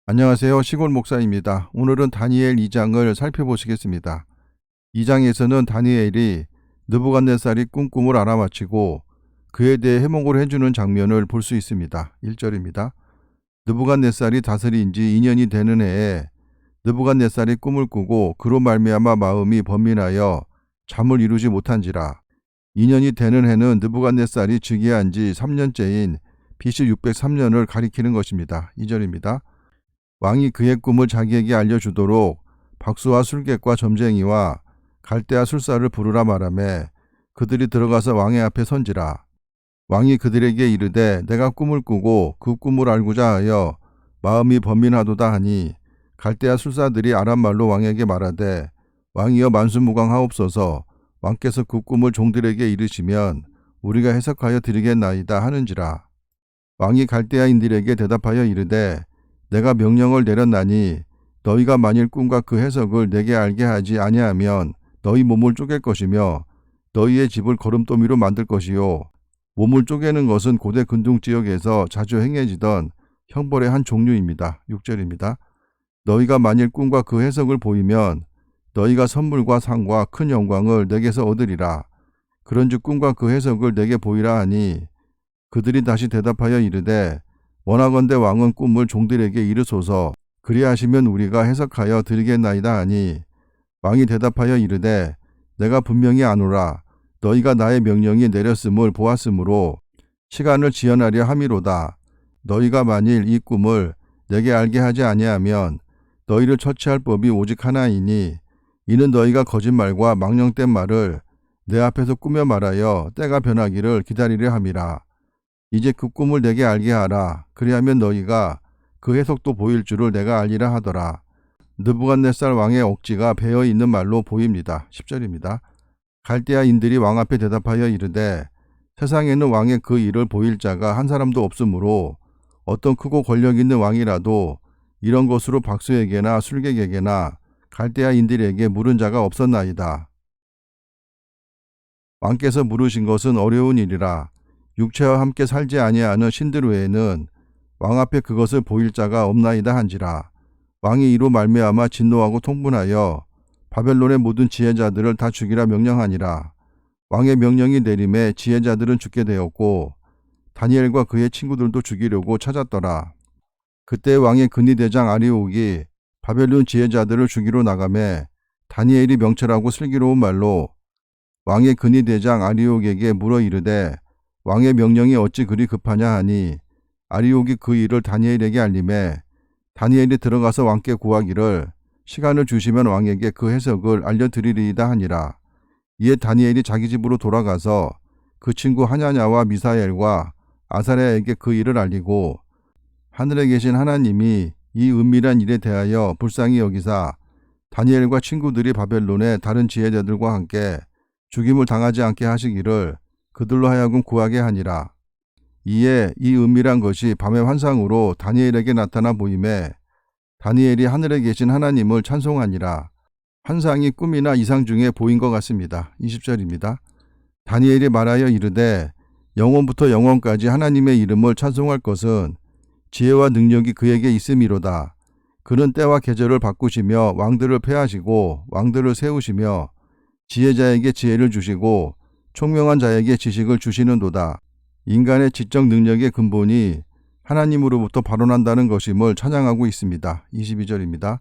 안녕하세요. 시골 목사입니다. 오늘은 다니엘 2장을 살펴보시겠습니다. 2장에서는 다니엘이 느부갓네살이 꾼 꿈을 알아맞히고 그에 대해 해몽을 해주는 장면을 볼 수 있습니다. 1절입니다. 느부갓네살이 다스린 지 2년이 되는 해에 느부갓네살이 꿈을 꾸고 그로 말미암아 마음이 번민하여 잠을 이루지 못한지라. 2년이 되는 해는 느부갓네살이 즉위한 지 3년째인 BC 603년을 가리키는 것입니다. 2절입니다. 왕이 그의 꿈을 자기에게 알려주도록 박수와 술객과 점쟁이와 갈대아 술사를 부르라 말하매 그들이 들어가서 왕의 앞에 선지라. 왕이 그들에게 이르되 내가 꿈을 꾸고 그 꿈을 알고자 하여 마음이 번민하도다 하니 갈대아 술사들이 아람말로 왕에게 말하되 왕이여 만수무강하옵소서. 왕께서 그 꿈을 종들에게 이르시면 우리가 해석하여 드리겠나이다 하는지라. 왕이 갈대아인들에게 대답하여 이르되 내가 명령을 내렸나니 너희가 만일 꿈과 그 해석을 내게 알게 하지 아니하면 너희 몸을 쪼갤 것이며 너희의 집을 거름더미로 만들 것이요. 몸을 쪼개는 것은 고대 근동 지역에서 자주 행해지던 형벌의 한 종류입니다. 6절입니다. 너희가 만일 꿈과 그 해석을 보이면 너희가 선물과 상과 큰 영광을 내게서 얻으리라. 그런즉 꿈과 그 해석을 내게 보이라 하니 그들이 다시 대답하여 이르되 원하건대 왕은 꿈을 종들에게 이르소서. 그리하시면 우리가 해석하여 드리겠나이다 하니 왕이 대답하여 이르되 내가 분명히 아노라. 너희가 나의 명령이 내렸음을 보았으므로 시간을 지연하려 함이로다. 너희가 만일 이 꿈을 내게 알게 하지 아니하면 너희를 처치할 법이 오직 하나이니 이는 너희가 거짓말과 망령된 말을 내 앞에서 꾸며 말하여 때가 변하기를 기다리려 함이라. 이제 그 꿈을 내게 알게 하라. 그리하면 너희가 그 해석도 보일 줄을 내가 알리라 하더라. 느부갓네살 왕의 억지가 배어 있는 말로 보입니다. 10절입니다. 갈대아인들이 왕 앞에 대답하여 이르되 세상에는 왕의 그 일을 보일 자가 한 사람도 없으므로 어떤 크고 권력 있는 왕이라도 이런 것으로 박수에게나 술객에게나 갈대아인들에게 물은 자가 없었나이다. 왕께서 물으신 것은 어려운 일이라. 육체와 함께 살지 아니하는 신들 외에는 왕 앞에 그것을 보일 자가 없나이다 한지라. 왕이 이로 말미암아 진노하고 통분하여 바벨론의 모든 지혜자들을 다 죽이라 명령하니라. 왕의 명령이 내림에 지혜자들은 죽게 되었고 다니엘과 그의 친구들도 죽이려고 찾았더라. 그때 왕의 근위대장 아리옥이 바벨론 지혜자들을 죽이러 나가매 다니엘이 명철하고 슬기로운 말로 왕의 근위대장 아리옥에게 물어 이르되 왕의 명령이 어찌 그리 급하냐 하니 아리옥이 그 일을 다니엘에게 알림해 다니엘이 들어가서 왕께 구하기를 시간을 주시면 왕에게 그 해석을 알려드리리이다 하니라. 이에 다니엘이 자기 집으로 돌아가서 그 친구 하냐냐와 미사엘과 아사랴에게 그 일을 알리고 하늘에 계신 하나님이 이 은밀한 일에 대하여 불쌍히 여기사 다니엘과 친구들이 바벨론의 다른 지혜자들과 함께 죽임을 당하지 않게 하시기를 그들로 하여금 구하게 하니라. 이에 이 은밀한 것이 밤의 환상으로 다니엘에게 나타나 보임에 다니엘이 하늘에 계신 하나님을 찬송하니라. 환상이 꿈이나 이상 중에 보인 것 같습니다. 20절입니다. 다니엘이 말하여 이르되 영원부터 영원까지 하나님의 이름을 찬송할 것은 지혜와 능력이 그에게 있음이로다. 그는 때와 계절을 바꾸시며 왕들을 패하시고 왕들을 세우시며 지혜자에게 지혜를 주시고 총명한 자에게 지식을 주시는도다. 인간의 지적 능력의 근본이 하나님으로부터 발원한다는 것임을 찬양하고 있습니다. 22절입니다.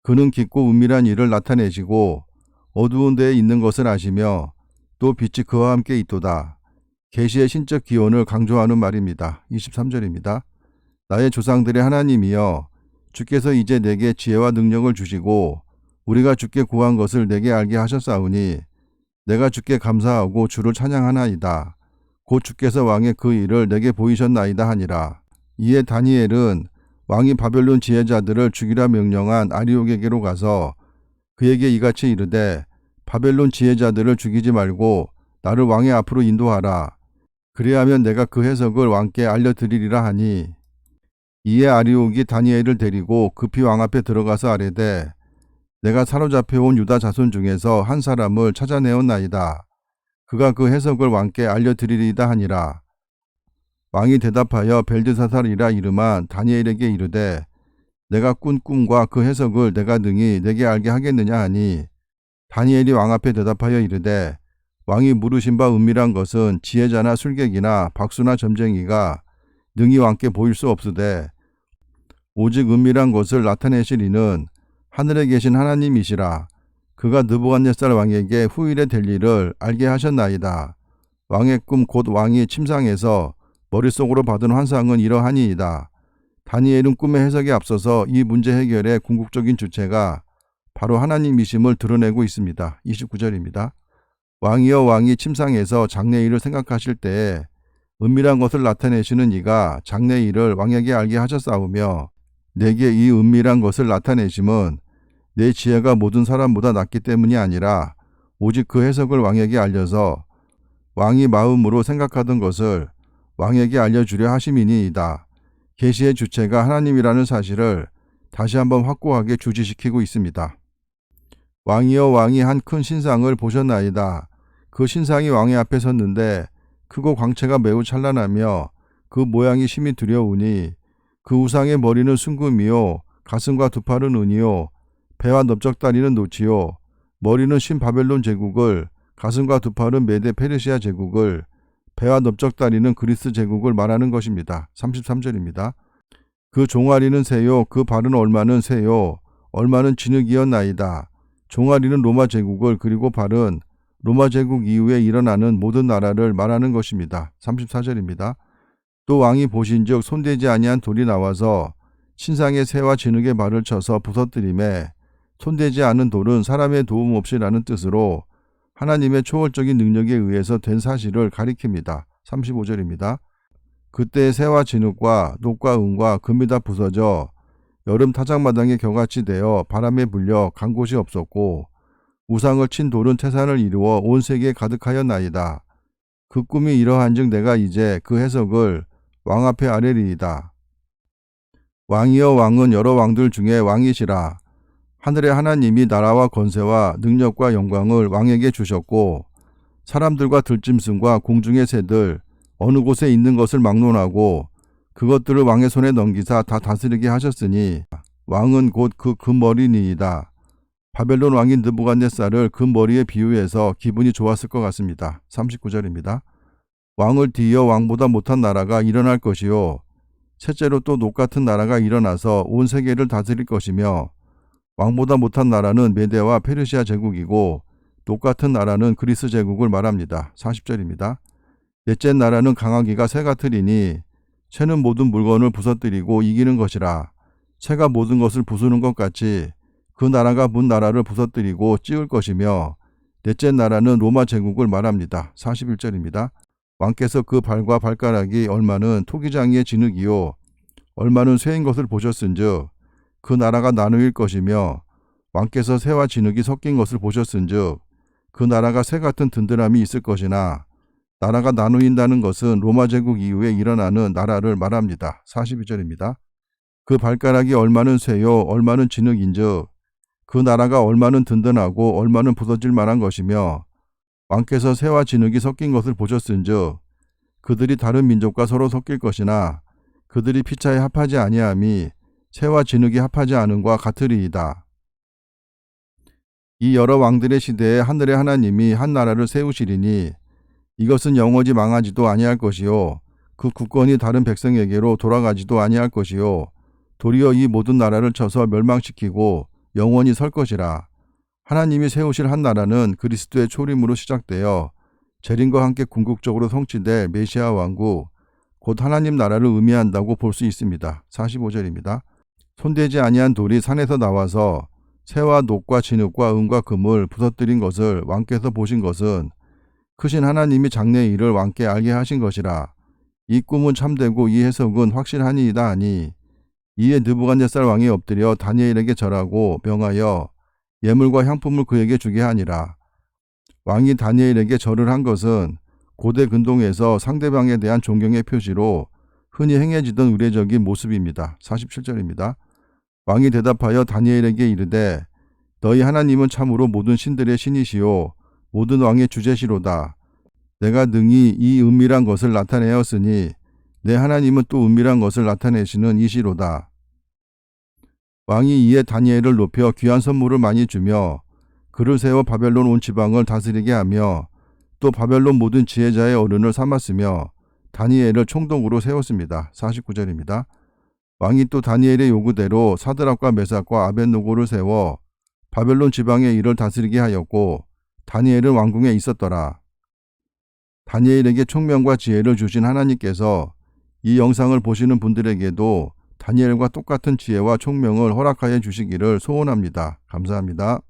그는 깊고 은밀한 일을 나타내시고 어두운 데에 있는 것을 아시며 또 빛이 그와 함께 있도다. 계시의 신적 기원을 강조하는 말입니다. 23절입니다. 나의 조상들의 하나님이여 주께서 이제 내게 지혜와 능력을 주시고 우리가 주께 구한 것을 내게 알게 하셨사오니 내가 주께 감사하고 주를 찬양하나이다. 곧 주께서 왕의 그 일을 내게 보이셨나이다 하니라. 이에 다니엘은 왕이 바벨론 지혜자들을 죽이라 명령한 아리옥에게로 가서 그에게 이같이 이르되 바벨론 지혜자들을 죽이지 말고 나를 왕의 앞으로 인도하라. 그리하면 내가 그 해석을 왕께 알려드리리라 하니 이에 아리옥이 다니엘을 데리고 급히 왕 앞에 들어가서 아뢰되 내가 사로잡혀온 유다 자손 중에서 한 사람을 찾아내었나이다. 그가 그 해석을 왕께 알려드리리이다 하니라. 왕이 대답하여 벨드사살이라 이름한 다니엘에게 이르되 내가 꾼 꿈과 그 해석을 내가 능히 내게 알게 하겠느냐 하니 다니엘이 왕 앞에 대답하여 이르되 왕이 물으신 바 은밀한 것은 지혜자나 술객이나 박수나 점쟁이가 능히 왕께 보일 수 없으되 오직 은밀한 것을 나타내실 이는 하늘에 계신 하나님이시라. 그가 느부갓네살 왕에게 후일에 될 일을 알게 하셨나이다. 왕의 꿈 곧 왕이 침상에서 머릿속으로 받은 환상은 이러하니이다. 다니엘은 꿈의 해석에 앞서서 이 문제 해결의 궁극적인 주체가 바로 하나님이심을 드러내고 있습니다. 29절입니다. 왕이여 왕이 침상에서 장래일을 생각하실 때에 은밀한 것을 나타내시는 이가 장래일을 왕에게 알게 하셨사오며 내게 이 은밀한 것을 나타내심은 내 지혜가 모든 사람보다 낫기 때문이 아니라 오직 그 해석을 왕에게 알려서 왕이 마음으로 생각하던 것을 왕에게 알려주려 하심이니이다. 계시의 주체가 하나님이라는 사실을 다시 한번 확고하게 주지시키고 있습니다. 왕이여 왕이 한 큰 신상을 보셨나이다. 그 신상이 왕의 앞에 섰는데 크고 광채가 매우 찬란하며 그 모양이 심히 두려우니 그 우상의 머리는 순금이요 가슴과 두 팔은 은이요 배와 넓적다리는 노치요 머리는 신바벨론 제국을 가슴과 두 팔은 메데 페르시아 제국을 배와 넓적다리는 그리스 제국을 말하는 것입니다. 33절입니다. 그 종아리는 새요 그 발은 얼마는 새요 얼마는 진흙이었나이다. 종아리는 로마 제국을 그리고 발은 로마 제국 이후에 일어나는 모든 나라를 말하는 것입니다. 34절입니다. 또 왕이 보신즉 손대지 아니한 돌이 나와서 신상의 새와 진흙의 발을 쳐서 부서뜨리매 손대지 않은 돌은 사람의 도움 없이라는 뜻으로 하나님의 초월적인 능력에 의해서 된 사실을 가리킵니다. 35절입니다. 그때 새와 진흙과 녹과 은과 금이 다 부서져 여름 타작마당에 겨같이 되어 바람에 불려 간 곳이 없었고 우상을 친 돌은 태산을 이루어 온 세계에 가득하였나이다. 그 꿈이 이러한즉 내가 이제 그 해석을 왕 앞에 아뢰리이다. 왕이여 왕은 여러 왕들 중에 왕이시라. 하늘의 하나님이 나라와 권세와 능력과 영광을 왕에게 주셨고 사람들과 들짐승과 공중의 새들 어느 곳에 있는 것을 막론하고 그것들을 왕의 손에 넘기사 다 다스리게 하셨으니 왕은 곧 그 금머리니이다. 바벨론 왕인 느부갓네살을 금머리에 비유해서 기분이 좋았을 것 같습니다. 39절입니다. 왕을 뒤이어 왕보다 못한 나라가 일어날 것이요 셋째로 또 녹 같은 나라가 일어나서 온 세계를 다스릴 것이며 왕보다 못한 나라는 메데와 페르시아 제국이고 녹 같은 나라는 그리스 제국을 말합니다. 40절입니다. 넷째 나라는 강하기가 새 같으리니 새는 모든 물건을 부서뜨리고 이기는 것이라. 새가 모든 것을 부수는 것 같이 그 나라가 문 나라를 부서뜨리고 찌을 것이며 넷째 나라는 로마 제국을 말합니다. 41절입니다. 왕께서 그 발과 발가락이 얼마는 토기장이의 진흙이요 얼마는 쇠인 것을 보셨은즉 그 나라가 나누일 것이며 왕께서 새와 진흙이 섞인 것을 보셨은즉 그 나라가 새 같은 든든함이 있을 것이나 나라가 나누인다는 것은 로마 제국 이후에 일어나는 나라를 말합니다. 42절입니다. 그 발가락이 얼마는 쇠요 얼마는 진흙인즉 그 나라가 얼마는 든든하고 얼마는 부서질 만한 것이며 왕께서 새와 진흙이 섞인 것을 보셨은즉 그들이 다른 민족과 서로 섞일 것이나 그들이 피차에 합하지 아니함이 새와 진흙이 합하지 않음과 같으리이다. 이 여러 왕들의 시대에 하늘의 하나님이 한 나라를 세우시리니 이것은 영원히 망하지도 아니할 것이요 그 국권이 다른 백성에게로 돌아가지도 아니할 것이요 도리어 이 모든 나라를 쳐서 멸망시키고 영원히 설 것이라. 하나님이 세우실 한 나라는 그리스도의 초림으로 시작되어 재림과 함께 궁극적으로 성취될 메시아 왕국 곧 하나님 나라를 의미한다고 볼 수 있습니다. 45절입니다. 손대지 아니한 돌이 산에서 나와서 새와 녹과 진흙과 은과 금을 부서뜨린 것을 왕께서 보신 것은 크신 하나님이 장래의 일을 왕께 알게 하신 것이라. 이 꿈은 참되고 이 해석은 확실하니이다 하니 이에 느부갓네살 왕이 엎드려 다니엘에게 절하고 명하여 예물과 향품을 그에게 주게 하니라. 왕이 다니엘에게 절을 한 것은 고대 근동에서 상대방에 대한 존경의 표시로 흔히 행해지던 의례적인 모습입니다. 47절입니다. 왕이 대답하여 다니엘에게 이르되 너희 하나님은 참으로 모든 신들의 신이시요 모든 왕의 주제시로다. 내가 능히 이 은밀한 것을 나타내었으니 내 하나님은 또 은밀한 것을 나타내시는 이시로다. 왕이 이에 다니엘을 높여 귀한 선물을 많이 주며 그를 세워 바벨론 온 지방을 다스리게 하며 또 바벨론 모든 지혜자의 어른을 삼았으며 다니엘을 총독으로 세웠습니다. 49절입니다. 왕이 또 다니엘의 요구대로 사드락과 메삭과 아벳노고를 세워 바벨론 지방의 일을 다스리게 하였고 다니엘은 왕궁에 있었더라. 다니엘에게 총명과 지혜를 주신 하나님께서 이 영상을 보시는 분들에게도 다니엘과 똑같은 지혜와 총명을 허락하여 주시기를 소원합니다. 감사합니다.